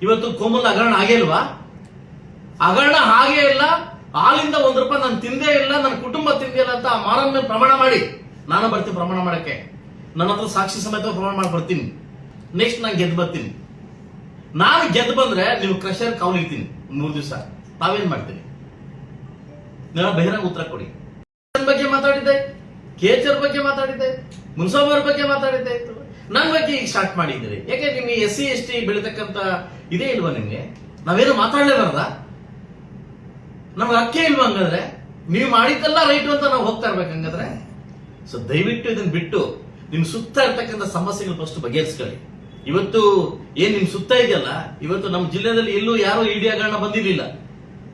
ಇವತ್ತು ಕೋಮಲ್ ಹಗರಣ ಆಗೇ ಇಲ್ವಾ? ಹಗರಣ ಹಾಗೇ ಇಲ್ಲ. ಹಾಲಿಂದ ₹1 ನಾನು ತಿಂದೇ ಇಲ್ಲ, ನನ್ನ ಕುಟುಂಬ ತಿಂದೇ ಇಲ್ಲ ಅಂತ ಮಾರನ್ನ ಪ್ರಮಾಣ ಮಾಡಿ. ನಾನು ಬರ್ತೀನಿ ಪ್ರಮಾಣ ಮಾಡಕ್ಕೆ. ನನ್ನ ಹತ್ರ ಸಾಕ್ಷಿ ಸಮೇತ ಪ್ರಮಾಣ ಮಾಡಿ ಬರ್ತೀನಿ. ನೆಕ್ಸ್ಟ್ ನಾನು ಗೆದ್ದು ಬರ್ತೀನಿ. ನಾನು ಗೆದ್ದು ಬಂದ್ರೆ ನೀವು ಕ್ರಷರ್ ಕಾವಲಿರ್ತೀನಿ 3 ದಿವಸ. ತಾವೇನ್ ಮಾಡ್ತೀನಿ? ನೀವು ಬಹಿರಂಗ ಉತ್ತರ ಕೊಡಿ. ಬಗ್ಗೆ ಮಾತಾಡಿದ್ದೆ, ಕೇಚರ್ ಬಗ್ಗೆ ಮಾತಾಡಿದ್ದೆ, ಮುನ್ಸೋಬರ್ ಬಗ್ಗೆ ಮಾತಾಡಿದ್ದೆ ಇತ್ತು. ನನ್ನ ಬಗ್ಗೆ ಈಗ ಸ್ಟಾರ್ಟ್ ಮಾಡಿದ್ದೀರಿ. ಯಾಕೆ ನಿಮ್ಗೆ SC ST ಬೆಳಿತಕ್ಕಂತ ಇದೇ ಇಲ್ವಾ? ನಿಮ್ಗೆ ನಾವೇನು ಮಾತಾಡ್ಲೇಬಾರ್ದ? ನಮ್ಗೆ ಹಕ್ಕೆ ಇಲ್ವಾ? ಹಂಗಾದ್ರೆ ನೀವು ಮಾಡಿದ್ದೆಲ್ಲ ರೈಟ್ ಅಂತ ನಾವು ಹೋಗ್ತಾ ಇರ್ಬೇಕು ಹಂಗಾದ್ರೆ. ಸೊ ದಯವಿಟ್ಟು ಇದನ್ನ ಬಿಟ್ಟು ನಿಮ್ ಸುತ್ತ ಇರ್ತಕ್ಕಂಥ ಸಮಸ್ಯೆಗಳು ಫಸ್ಟ್ ಬಗೆಹರಿಸ್ಕೊಳ್ಳಿ. ಇವತ್ತು ಏನ್ ನಿಮ್ ಸುತ್ತ ಇದೆಯಲ್ಲ, ಇವತ್ತು ನಮ್ಮ ಜಿಲ್ಲೆಯಲ್ಲಿ ಎಲ್ಲೂ ಯಾರು ಇಡಿ ಹಗರಣ ಬಂದಿರಲಿಲ್ಲ,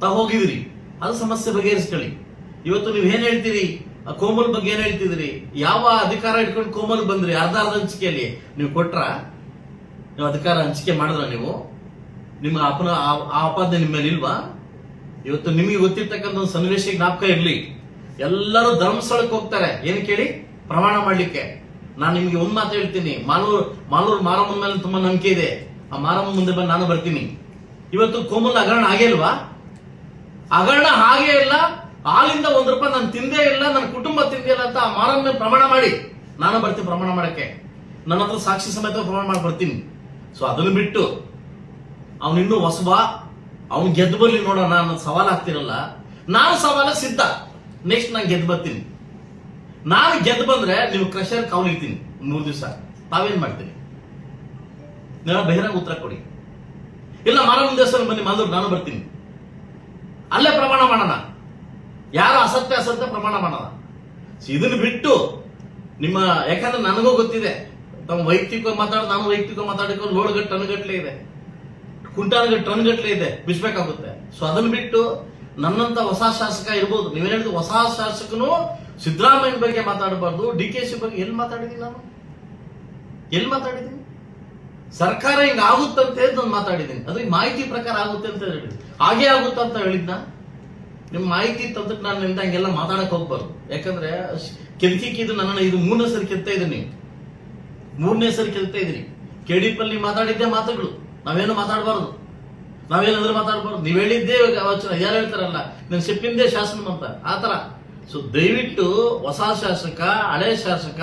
ತಾವು ಹೋಗಿದಿರಿ. ಅದು ಸಮಸ್ಯೆ ಬಗೆಹರಿಸ್ಕೊಳ್ಳಿ. ಇವತ್ತು ನೀವ್ ಏನ್ ಹೇಳ್ತೀರಿ, ಕೋಮಲ್ ಬಗ್ಗೆ ಏನ್ ಹೇಳ್ತಿದ್ರಿ? ಯಾವ ಅಧಿಕಾರ ಇಟ್ಕೊಂಡು ಕೋಮಲ್ ಬಂದ್ರಿ? ಅರ್ಧ ಹಂಚಿಕೆಯಲ್ಲಿ ನೀವು ಕೊಟ್ರ? ನೀವು ಅಧಿಕಾರ ಹಂಚಿಕೆ ಮಾಡಿದ್ರ? ನೀವು ನಿಮ್ಮ ಆಪಾದನೆ ನಿಮ್ಮ ಮೇಲೆ ಇಲ್ವಾ? ಇವತ್ತು ನಿಮಗೆ ಗೊತ್ತಿರ್ತಕ್ಕಂಥ ಒಂದು ಸನ್ನಿವೇಶ ಜ್ಞಾಪಕ ಇರ್ಲಿ. ಎಲ್ಲರೂ ಧರ್ಮಸ್ಥಳಕ್ಕೆ ಹೋಗ್ತಾರೆ ಏನು ಕೇಳಿ? ಪ್ರಮಾಣ ಮಾಡ್ಲಿಕ್ಕೆ. ನಾನು ನಿಮ್ಗೆ ಒಂದ್ ಮಾತು ಹೇಳ್ತೀನಿ, ಮಾಲೂರು ಮಾರಮ್ಮನ ಮೇಲೆ ತುಂಬಾ ನಂಬಿಕೆ ಇದೆ. ಆ ಮಾರಮ್ಮ ಮುಂದೆ ಬಂದು ನಾನು ಬರ್ತೀನಿ. ಇವತ್ತು ಕೋಮಲ್ ಹಗರಣ ಆಗೇ ಇಲ್ವಾ? ಹಗರಣ ಹಾಗೇ ಇಲ್ಲ. ಹಾಲಿಂದ ₹1 ನಾನು ತಿಂದೇ ಇಲ್ಲ, ನನ್ನ ಕುಟುಂಬ ತಿಂದೇ ಇಲ್ಲ ಅಂತ ಮಾರನ್ನ ಪ್ರಮಾಣ ಮಾಡಿ. ನಾನು ಬರ್ತೀನಿ ಪ್ರಮಾಣ ಮಾಡಕ್ಕೆ. ನನ್ನ ಹತ್ರ ಸಾಕ್ಷಿ ಸಮೇತ ಪ್ರಮಾಣ ಮಾಡಿ ಬರ್ತೀನಿ. ಸೊ ಅದನ್ನು ಬಿಟ್ಟು ಅವನಿನ್ನೂ ಹೊಸಬ, ಅವನು ಗೆದ್ದು ಬರ್ಲಿ ನೋಡೋಣ, ನಾನು ಸವಾಲ್ ಆಗ್ತಿರಲ್ಲ. ನಾನು ಸವಾಲ ಸಿದ್ಧ. ನೆಕ್ಸ್ಟ್ ನಾನು ಗೆದ್ದು ಬರ್ತೀನಿ. ನಾನು ಗೆದ್ದು ಬಂದ್ರೆ ನೀವು ಕ್ರಷರ್ ಕಾವಲಿರ್ತೀನಿ 3 ದಿವಸ. ತಾವೇನ್ ಮಾಡ್ತೀರಿ? ನೀವು ಬಹಿರಂಗ ಉತ್ತರ ಕೊಡಿ. ಇಲ್ಲ ಮಾರಮ್ಮ ದೇವಸ್ಥಾನ ಬನ್ನಿ ಮಾಲೂರು, ನಾನು ಬರ್ತೀನಿ. ಅಲ್ಲೇ ಪ್ರಮಾಣ ಮಾಡೋಣ. ಯಾರು ಅಸತ್ಯ ಪ್ರಮಾಣ ಮಾಡೋಣ. ಇದನ್ನು ಬಿಟ್ಟು ನಿಮ್ಮ, ಯಾಕಂದ್ರೆ ನನಗೂ ಗೊತ್ತಿದೆ, ತಮ್ಮ ವೈಯಕ್ತಿಕ ಮಾತಾಡೋದು, ನಾನು ವೈಯಕ್ತಿಕ ಮಾತಾಡೋಕೆ ಲೋಡ್ ಗಟ್ಟು ಟನ್ಗಟ್ಲೆ ಇದೆ, ಕುಂಟಾಲ್ ಟನ್ಗಟ್ಲೆ ಇದೆ, ಬಿಸ್ಬೇಕಾಗುತ್ತೆ. ಸೊ ಅದನ್ನು ಬಿಟ್ಟು ನನ್ನಂತ ಹೊಸ ಶಾಸಕ ಇರ್ಬೋದು, ನೀವೇನ್ ಹೇಳಿದ್ರು ಹೊಸ ಶಾಸಕನು ಸಿದ್ದರಾಮಯ್ಯ ಬಗ್ಗೆ ಮಾತಾಡಬಾರ್ದು, DKಶಿ ಬಗ್ಗೆ ಎಲ್ಲಿ ಮಾತಾಡಿದೀನಿ? ನಾನು ಎಲ್ಲಿ ಮಾತಾಡಿದೀನಿ? ಸರ್ಕಾರ ಹಿಂಗ ಆಗುತ್ತಂತ ನಾನು ಮಾತಾಡಿದ್ದೀನಿ. ಅದು ಮಾಹಿತಿ ಪ್ರಕಾರ ಆಗುತ್ತೆ ಅಂತ ಹೇಳಿದ್ವಿ. ಹಾಗೆ ಆಗುತ್ತ ಅಂತ ಹೇಳಿದ್ನ? ನಿಮ್ ಮಾಹಿತಿ ತಂದಕ್ಕೆ ನಾನು ನಿಂದ ಹಂಗೆಲ್ಲ ಮಾತಾಡಕ್ ಹೋಗ್ಬಾರ್ದು. ಯಾಕಂದ್ರೆ ಕೆದಕಿದ್ದು ನನ್ನ ಇದು 3ನೇ ಸರಿ ಕೆಲ್ತಾ ಇದೀನಿ. 3ನೇ ಸರಿ ಕೆಲ್ತಾ ಇದೀನಿ. KDP ಮಾತಾಡಿದ್ದೆ ಮಾತುಗಳು, ನಾವೇನು ಮಾತಾಡಬಾರ್ದು, ನಾವೇನಾದ್ರೂ ಮಾತಾಡಬಾರ್ದು. ನೀವ್ ಹೇಳಿದ್ದೇ ವಚನ. ಯಾರು ಹೇಳ್ತಾರಲ್ಲ, ನನ್ ಸಿಪ್ಪಿಂದೇ ಶಾಸನ ಅಂತ, ಆತರ. ಸೊ ದಯವಿಟ್ಟು ಹೊಸ ಶಾಸಕ, ಹಳೆ ಶಾಸಕ,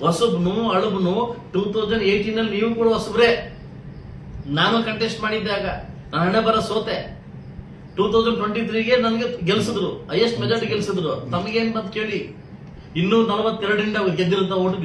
ಹೊಸಬ್ನು ಅಳುಬ್ನು 2018 ನೀವು ಕೂಡ ಹೊಸಬ್ರೆ. ನಾನು ಕಂಟೆಸ್ಟ್ ಮಾಡಿದ್ದಾಗ ನಾನು ಹಣೆ ಬರ ಸೋತೆ. 2023ಗೆ ನನಗೆ ಗೆಲ್ಸಿದ್ರು, ಹೈಯೆಸ್ಟ್ ಮೆಜಾರಿಟಿ ಗೆಲ್ಸಿದ್ರು. ತಮಗೇನ್ ಬಂದ್ ಕೇಳಿ, 242ರಿಂದ ಗೆದ್ದಿರುತ್ತ ಓಟ್